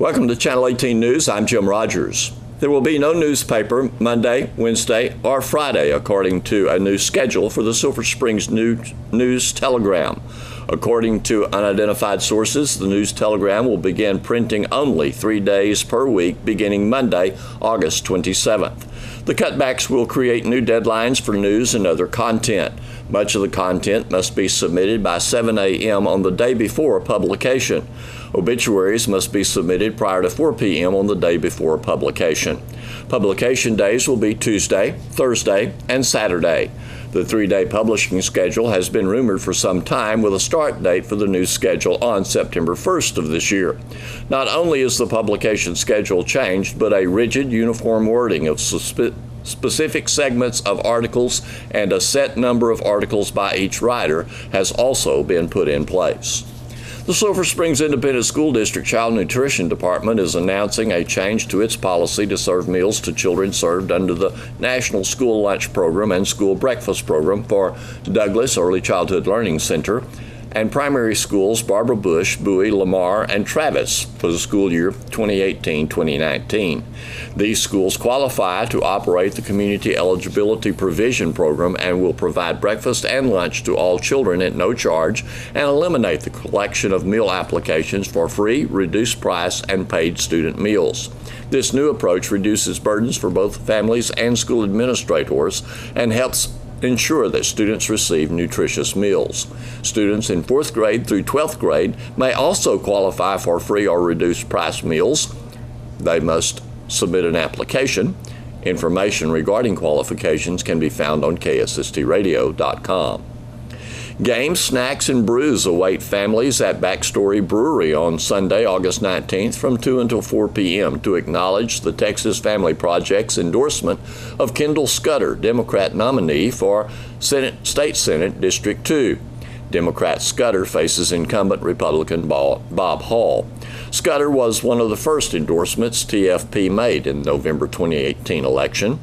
Welcome to Channel 18 News. I'm Jim Rogers. There will be no newspaper Monday, Wednesday, or Friday, according to a new schedule for the Silver Springs News Telegram. According to unidentified sources, the News Telegram will begin printing only 3 days per week beginning Monday, August 27th. The cutbacks will create new deadlines for news and other content. Much of the content must be submitted by 7 a.m. on the day before publication. Obituaries must be submitted prior to 4 p.m. on the day before publication. Publication days will be Tuesday, Thursday, and Saturday. The 3-day publishing schedule has been rumored for some time, with a start date for the new schedule on September 1st of this year. Not only is the publication schedule changed, but a rigid, uniform wording of specific segments of articles and a set number of articles by each writer has also been put in place. The Silver Springs Independent School District Child Nutrition Department is announcing a change to its policy to serve meals to children served under the National School Lunch Program and School Breakfast Program for Douglas Early Childhood Learning Center and primary schools Barbara Bush, Bowie, Lamar, and Travis for the school year 2018-2019. These schools qualify to operate the Community Eligibility Provision Program and will provide breakfast and lunch to all children at no charge and eliminate the collection of meal applications for free, reduced price, and paid student meals. This new approach reduces burdens for both families and school administrators and helps ensure that students receive nutritious meals. Students in 4th grade through 12th grade may also qualify for free or reduced price meals. They must submit an application. Information regarding qualifications can be found on ksstradio.com. Games, snacks, and brews await families at Backstory Brewery on Sunday, August 19th from 2 until 4 p.m. to acknowledge the Texas Family Project's endorsement of Kendall Scudder, Democrat nominee for State Senate District 2. Democrat Scudder faces incumbent Republican Bob Hall. Scudder was one of the first endorsements TFP made in the November 2018 election.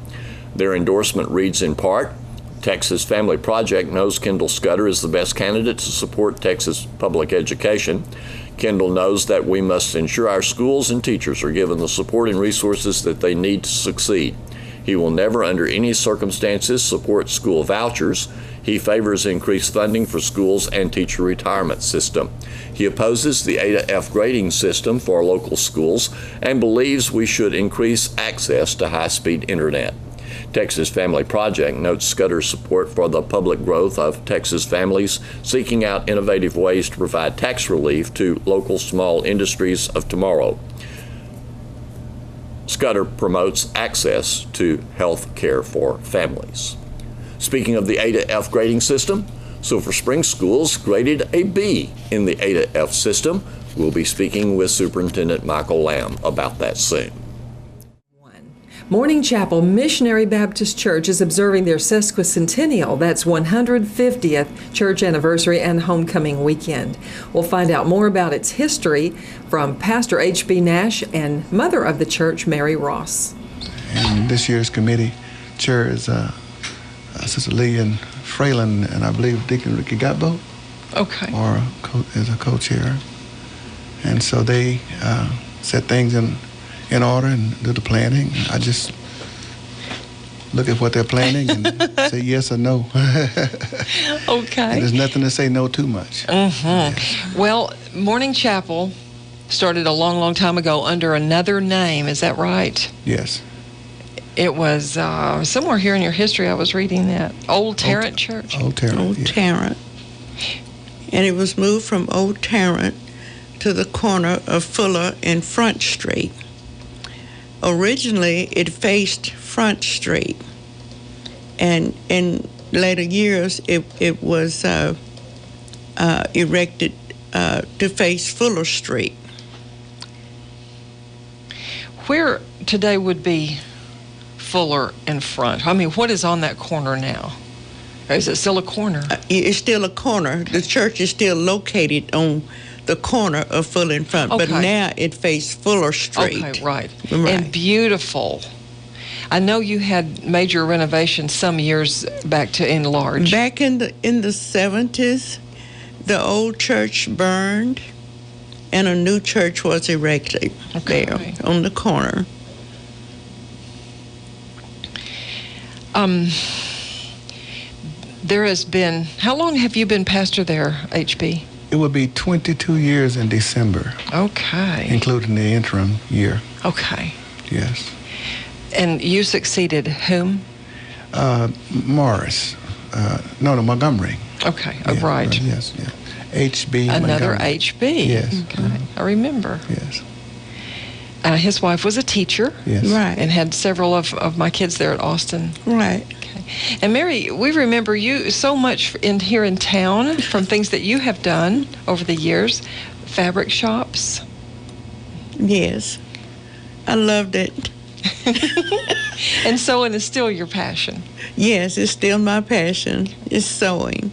Their endorsement reads in part, Texas Family Project knows Kendall Scudder is the best candidate to support Texas public education. Kendall knows that we must ensure our schools and teachers are given the support and resources that they need to succeed. He will never, under any circumstances, support school vouchers. He favors increased funding for schools and teacher retirement system. He opposes the A to F grading system for local schools and believes we should increase access to high-speed internet. Texas Family Project notes Scudder's support for the public growth of Texas families, seeking out innovative ways to provide tax relief to local small industries of tomorrow. Scudder promotes access to health care for families. Speaking of the A to F grading system, Silver Springs schools graded a B in the A to F system. We'll be speaking with Superintendent Michael Lamb about that soon. Morning Chapel Missionary Baptist Church is observing their sesquicentennial, that's 150th church anniversary and homecoming weekend. We'll find out more about its history from Pastor H.B. Nash and mother of the church, Mary Ross. And this year's committee chair is Sister Lee and Fralin, and I believe Deacon Ricky Gatbo. Okay. Or is a co-chair. And so they set things in order and do the planning. I just look at what they're planning and say yes or no. Okay. And there's nothing to say no too much. Mm-hmm. Yes. Well, Morning Chapel started a long, long time ago under another name. Is that right? Yes. It was somewhere here in your history I was reading that. Old Tarrant Church? Old Tarrant, Old yes. Tarrant. And it was moved from Old Tarrant to the corner of Fuller and Front Street. Originally, it faced Front Street, and in later years, it was erected to face Fuller Street. Where today would be Fuller and Front? I mean, what is on that corner now? Or is it still a corner? It's still a corner. The church is still located on the corner of Fuller and Front, okay. but now it faces Fuller Street. Okay, right. And beautiful. I know you had major renovations some years back to enlarge. Back in the 70s, the old church burned, and a new church was erected there on the corner. There has been, how long have you been pastor there, HB? It will be 22 years in December. Okay. Including the interim year. Okay. Yes. And you succeeded whom? Morris. Montgomery. Okay. Yeah, Oh, right. Yes, yeah. HB Another Montgomery. HB. Yes. Okay. I remember. Yes. His wife was a teacher. Yes. Right. And had several of my kids there at Austin. Right. Okay. And Mary, we remember you so much here in town from things that you have done over the years. Fabric shops. Yes. I loved it. And sewing is still your passion. Yes, it's still my passion. It's sewing. In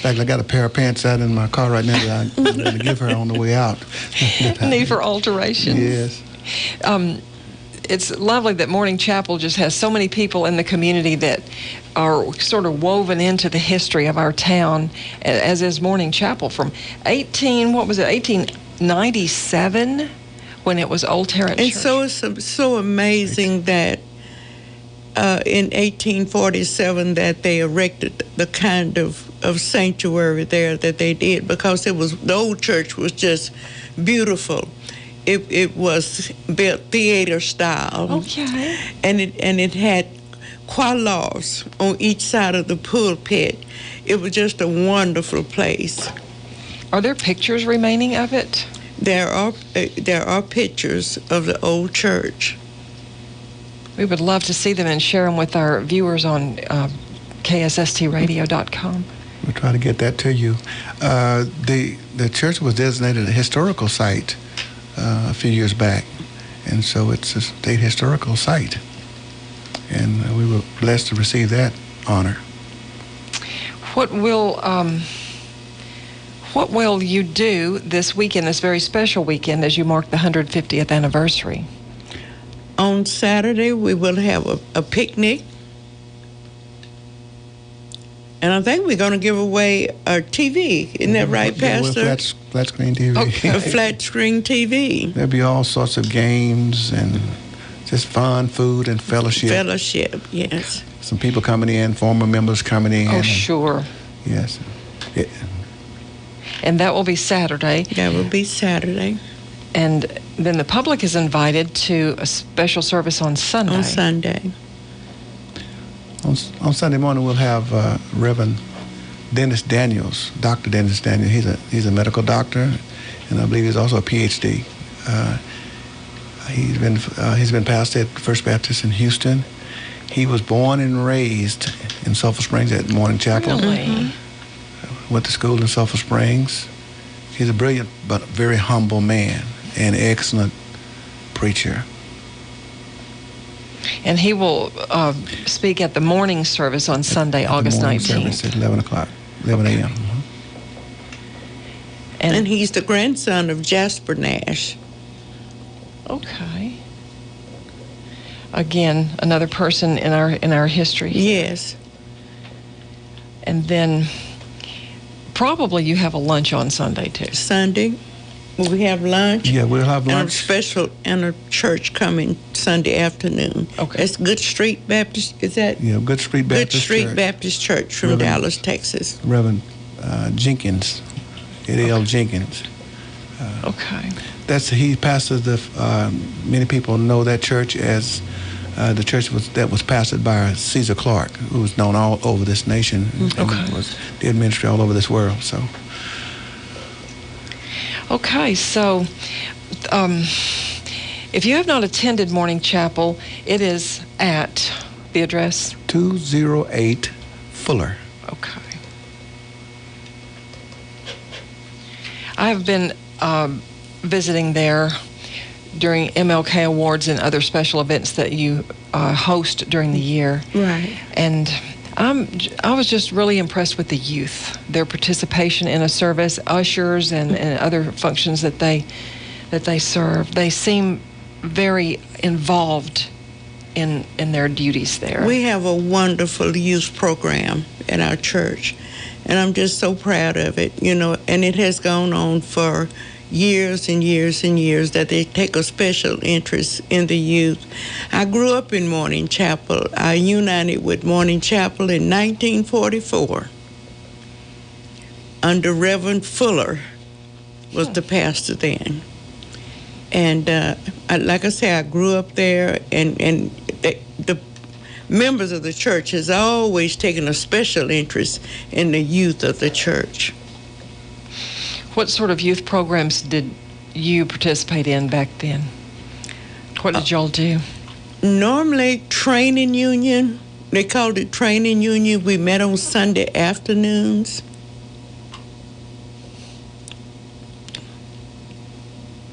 fact, I got a pair of pants out in my car right now that I'm going to give her on the way out. Need for alterations. Yes. It's lovely that Morning Chapel just has so many people in the community that are sort of woven into the history of our town, as is Morning Chapel from 1897, when it was Old Tarrant And Church. so it's so amazing that in 1847 that they erected the kind of sanctuary there that they did, because the old church was just beautiful. It was built theater style. Okay. And it had qualos on each side of the pulpit. It was just a wonderful place. Are there pictures remaining of it? There are pictures of the old church. We would love to see them and share them with our viewers on KSSTradio.com. We'll try to get that to you. The church was designated a historical site a few years back, and so it's a state historical site. And we were blessed to receive that honor. What will you do this weekend, this very special weekend, as you mark the 150th anniversary? On Saturday, we will have a picnic. And I think we're going to give away our TV. Isn't that right, Pastor? Yeah, flat screen TV. Okay. A flat screen TV. There'll be all sorts of games and just fun, food, and fellowship. Fellowship, yes. Some people coming in, former members coming in. Oh, sure. Yes. And that will be Saturday. That will be Saturday. And then the public is invited to a special service on Sunday. On Sunday. On Sunday morning, we'll have Reverend Dennis Daniels, Dr. Dennis Daniels. He's a medical doctor, and I believe he's also a PhD. He's been pastor at First Baptist in Houston. He was born and raised in Sulphur Springs at Morning Chapel. Really? Went to school in Sulphur Springs. He's a brilliant but very humble man and excellent preacher. And he will speak at the morning service on Sunday, August 19th. Service at 11 a.m. And he's the grandson of Jasper Nash. Okay. Again, another person in our history. Yes. And then probably you have a lunch on Sunday too. Sunday, we have lunch. Yeah, we'll have lunch. And a special and a church coming Sunday afternoon. Okay. It's Good Street Baptist. Is that? Yeah, Good Street Baptist Good Street Church. Baptist Church from Reverend- Dallas, Texas. Reverend Jenkins, Eddie L. Jenkins. Okay. He pastors many people know that church as the church that was pastored by Caesar Clark, who was known all over this nation and did ministry all over this world. So. Okay, so if you have not attended Morning Chapel, it is at the address? 208 Fuller. Okay. I have been visiting there during MLK Awards and other special events that you host during the year. Right. And I was just really impressed with the youth, their participation in a service, ushers, and other functions that they serve. They seem very involved in their duties there. We have a wonderful youth program at our church, and I'm just so proud of it, and it has gone on for years and years and years that they take a special interest in the youth. I grew up in Morning Chapel. I united with Morning Chapel in 1944 under Reverend Fuller was the pastor then. And like I say, I grew up there, and the members of the church has always taken a special interest in the youth of the church. What sort of youth programs did you participate in back then? What did y'all do? Normally, training union. They called it training union. We met on Sunday afternoons.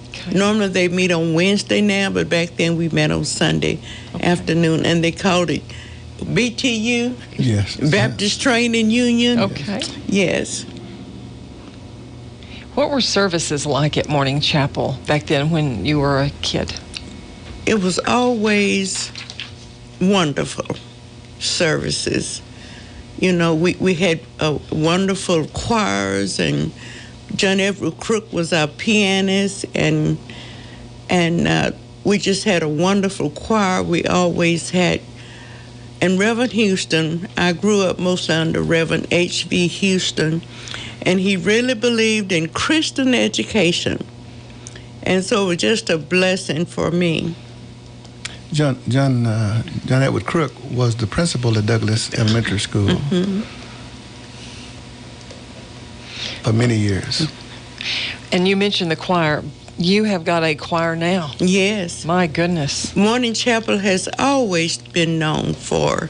Okay. Normally, they meet on Wednesday now, but back then we met on Sunday afternoon, and they called it BTU. Yes. Baptist Training Union. Okay. Yes. What were services like at Morning Chapel back then when you were a kid? It was always wonderful services. You know, we had wonderful choirs, and John Everett Crook was our pianist, and we just had a wonderful choir. We always had, and Reverend Houston, I grew up mostly under Reverend H.V. Houston, and he really believed in Christian education. And so it was just a blessing for me. John Edward Crook was the principal at Douglas Elementary School for many years. And you mentioned the choir. You have got a choir now. Yes. My goodness. Morning Chapel has always been known for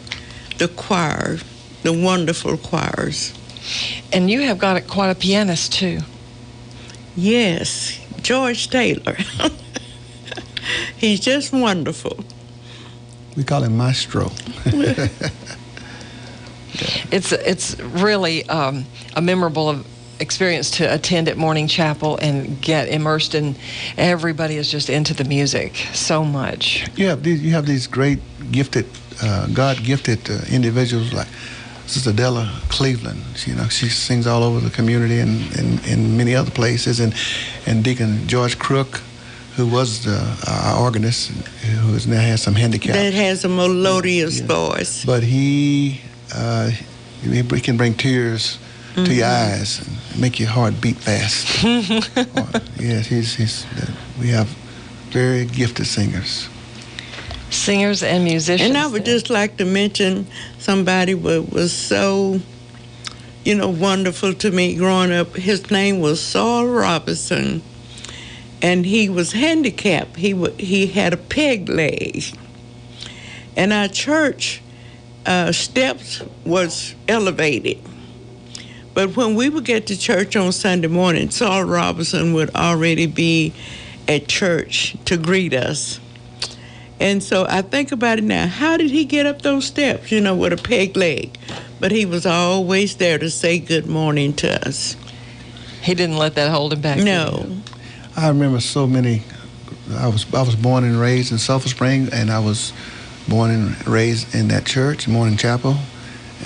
the choir, the wonderful choirs. And you have got quite a pianist, too. Yes, George Taylor. He's just wonderful. We call him Maestro. It's really a memorable experience to attend at Morning Chapel and get immersed in. Everybody is just into the music so much. You have these great gifted, God-gifted individuals like Sister Della Cleveland. She sings all over the community and in many other places, and Deacon George Crook, who was our organist, who now has some handicap. That has a melodious voice. But he can bring tears to your eyes and make your heart beat fast. Yes, we have very gifted singers. Singers and musicians. And I would just like to mention somebody who was so, wonderful to me growing up. His name was Saul Robinson, and he was handicapped. He had a peg leg. And our church steps was elevated. But when we would get to church on Sunday morning, Saul Robinson would already be at church to greet us. And so I think about it now. How did he get up those steps, with a peg leg? But he was always there to say good morning to us. He didn't let that hold him back. No. I remember so many. I was born and raised in Sulphur Springs, and I was born and raised in that church, Morning Chapel,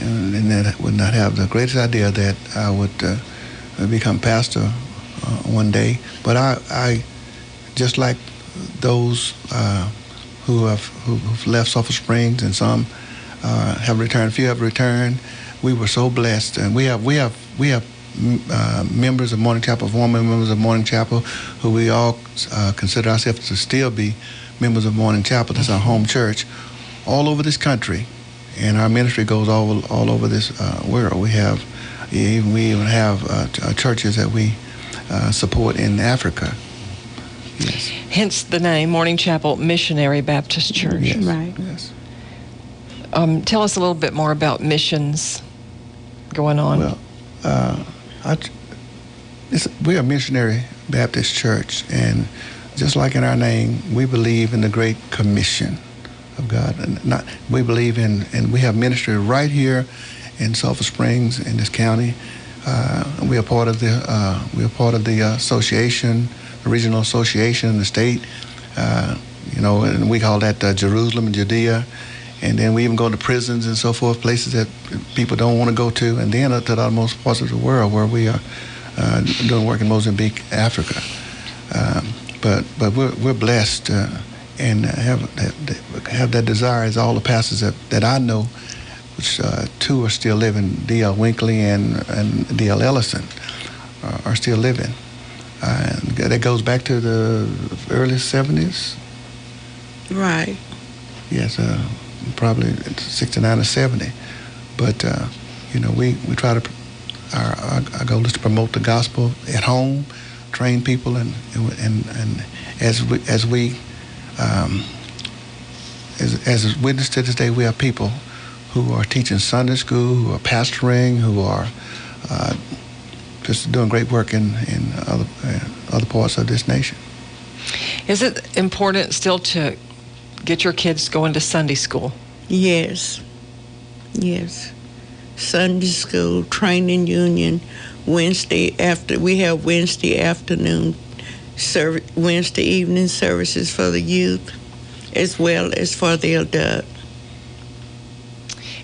and that I would not have the greatest idea that I would become pastor one day. But I just like those who've left Sulphur Springs, and some have returned. Few have returned. We were so blessed, and we have members of Morning Chapel, former members of Morning Chapel, who we all consider ourselves to still be members of Morning Chapel. That's our home church, all over this country, and our ministry goes all over this world. We even have churches that we support in Africa. Yes. Hence the name Morning Chapel Missionary Baptist Church. Yes. Right. Yes. Tell us a little bit more about missions going on. Well, we're a missionary Baptist church, and just like in our name, we believe in the Great Commission of God. And we believe in, and we have ministry right here in Sulphur Springs in this county. We are part of the association, the regional association in the state. And we call that Jerusalem and Judea. And then we even go to prisons and so forth, places that people don't want to go to, and then to the utmost parts of the world where we are doing work in Mozambique, Africa. But we're blessed and have that desire, as all the pastors that I know, which two are still living, D.L. Winkley and D.L. Ellison, are still living. And that goes back to the early 70s. Right. Yes, probably 69 or 70. But, we try to, our goal is to promote the gospel at home, train people, and as witness to this day, we have people who are teaching Sunday school, who are pastoring, who are just doing great work in other parts of this nation. Is it important still to get your kids going to Sunday school? Yes. Sunday school, training union, we have Wednesday afternoon, Wednesday evening services for the youth, as well as for the adult.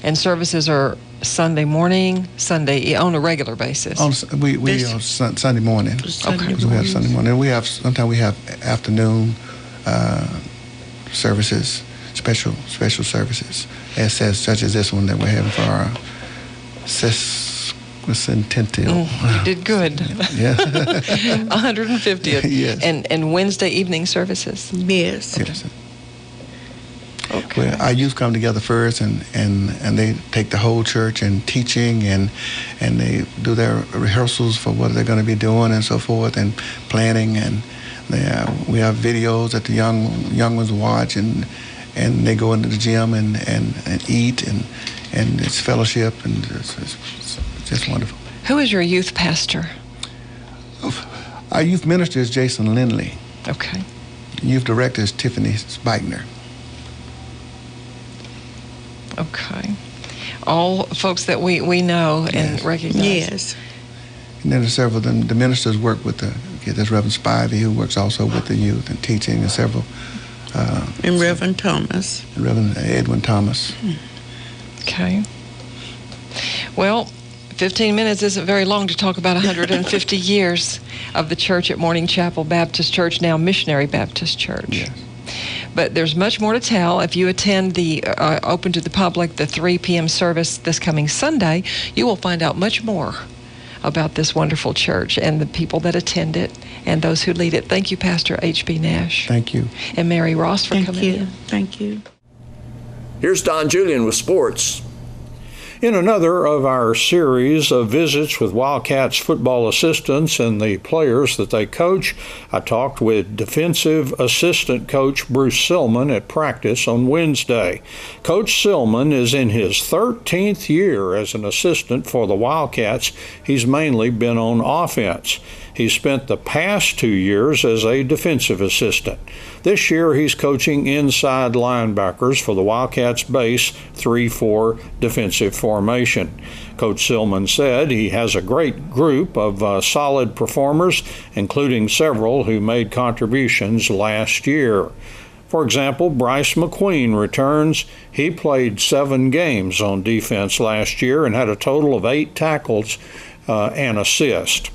And services are Sunday morning, Sunday on a regular basis. We are Sunday morning. Okay. We have Sunday morning. Sometimes we have afternoon services, special services, such as this one that we're having for our sesquicentennial. You did good. Yeah. 150th. Yes. And Wednesday evening services. Yes. Yes. Okay. Well, our youth come together first, and they take the whole church and teaching, and they do their rehearsals for what they're going to be doing and so forth, and planning, and we have videos that the young ones watch, and they go into the gym and eat, and it's fellowship, and it's just wonderful. Who is your youth pastor? Our youth minister is Jason Lindley. Okay. Youth director is Tiffany Speichner. Okay. All folks that we know and recognize. Yes. And then there's several of them. The ministers work with there's Reverend Spivey, who works also with the youth and teaching, and several. And Reverend Thomas. Reverend Edwin Thomas. Okay. Well, 15 minutes isn't very long to talk about 150 years of the church at Morning Chapel Baptist Church, now Missionary Baptist Church. Yes. But there's much more to tell. If you attend the open to the public, the 3 p.m. service this coming Sunday, you will find out much more about this wonderful church and the people that attend it and those who lead it. Thank you, Pastor H.B. Nash. Thank you. And Mary Ross for coming in. Thank you. Here's Don Julian with sports. In another of our series of visits with Wildcats football assistants and the players that they coach, I talked with defensive assistant coach Bruce Silman at practice on Wednesday. Coach Silman is in his 13th year as an assistant for the Wildcats. He's mainly been on offense. He spent the past 2 years as a defensive assistant. This year he's coaching inside linebackers for the Wildcats base 3-4 defensive formation. Coach Silman said he has a great group of solid performers, including several who made contributions last year. For example, Bryce McQueen returns. He played 7 games on defense last year and had a total of 8 tackles and assists.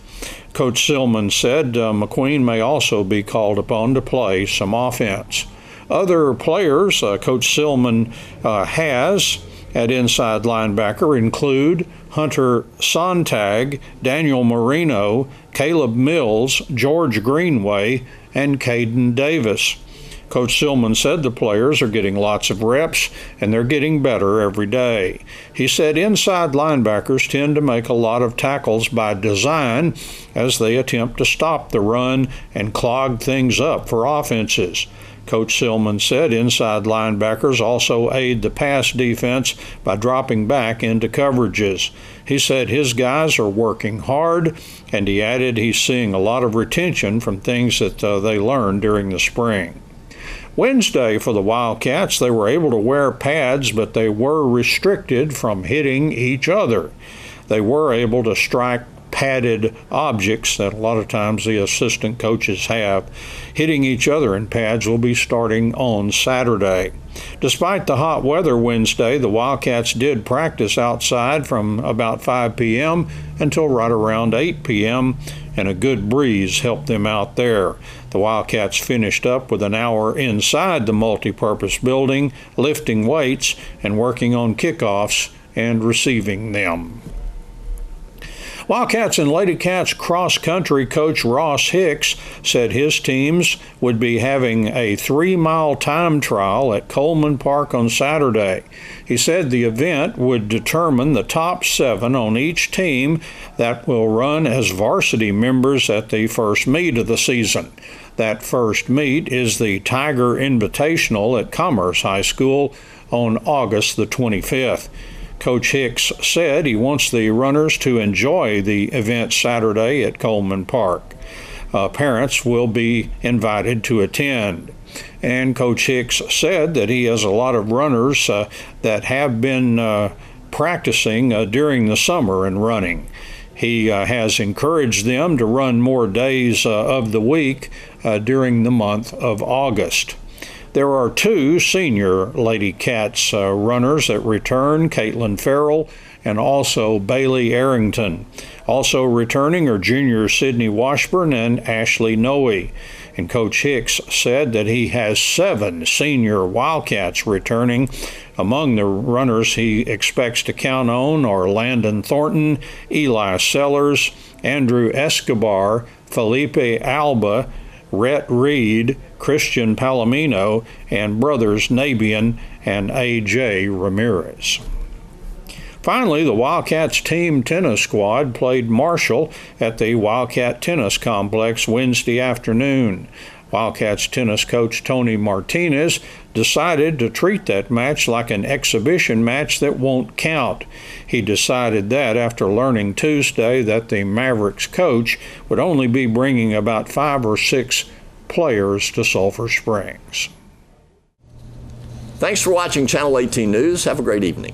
Coach Silman said McQueen may also be called upon to play some offense. Other players Coach Silman has at inside linebacker include Hunter Sontag, Daniel Marino, Caleb Mills, George Greenway, and Caden Davis. Coach Silman said the players are getting lots of reps and they're getting better every day. He said inside linebackers tend to make a lot of tackles by design as they attempt to stop the run and clog things up for offenses. Coach Silman said inside linebackers also aid the pass defense by dropping back into coverages. He said his guys are working hard, and he added he's seeing a lot of retention from things that they learned during the spring. Wednesday for the Wildcats, they were able to wear pads, but they were restricted from hitting each other. They were able to strike padded objects that a lot of times the assistant coaches have. Hitting each other in pads will be starting on Saturday. Despite the hot weather Wednesday, the Wildcats did practice outside from about 5 p.m. until right around 8 p.m., and a good breeze helped them out there. The Wildcats finished up with an hour inside the multipurpose building, lifting weights and working on kickoffs and receiving them. Wildcats and Lady Cats cross-country coach Ross Hicks said his teams would be having a 3-mile time trial at Coleman Park on Saturday. He said the event would determine the top 7 on each team that will run as varsity members at the first meet of the season. That first meet is the Tiger Invitational at Commerce High School on August the 25th. Coach Hicks said he wants the runners to enjoy the event Saturday at Coleman Park. Parents will be invited to attend. And Coach Hicks said that he has a lot of runners that have been practicing during the summer and running. He has encouraged them to run more days of the week during the month of August. There are 2 senior Lady Cats runners that return, Caitlin Farrell and also Bailey Arrington. Also returning are junior Sydney Washburn and Ashley Noe. And Coach Hicks said that he has 7 senior Wildcats returning. Among the runners he expects to count on are Landon Thornton, Eli Sellers, Andrew Escobar, Felipe Alba, Rhett Reed, Christian Palomino, and brothers Nabian and A.J. Ramirez. Finally, the Wildcats team tennis squad played Marshall at the Wildcat Tennis Complex Wednesday afternoon. Wildcats tennis coach Tony Martinez decided to treat that match like an exhibition match that won't count. He decided that after learning Tuesday that the Mavericks coach would only be bringing about 5 or 6 players to Sulphur Springs. Thanks for watching Channel 18 News. Have a great evening.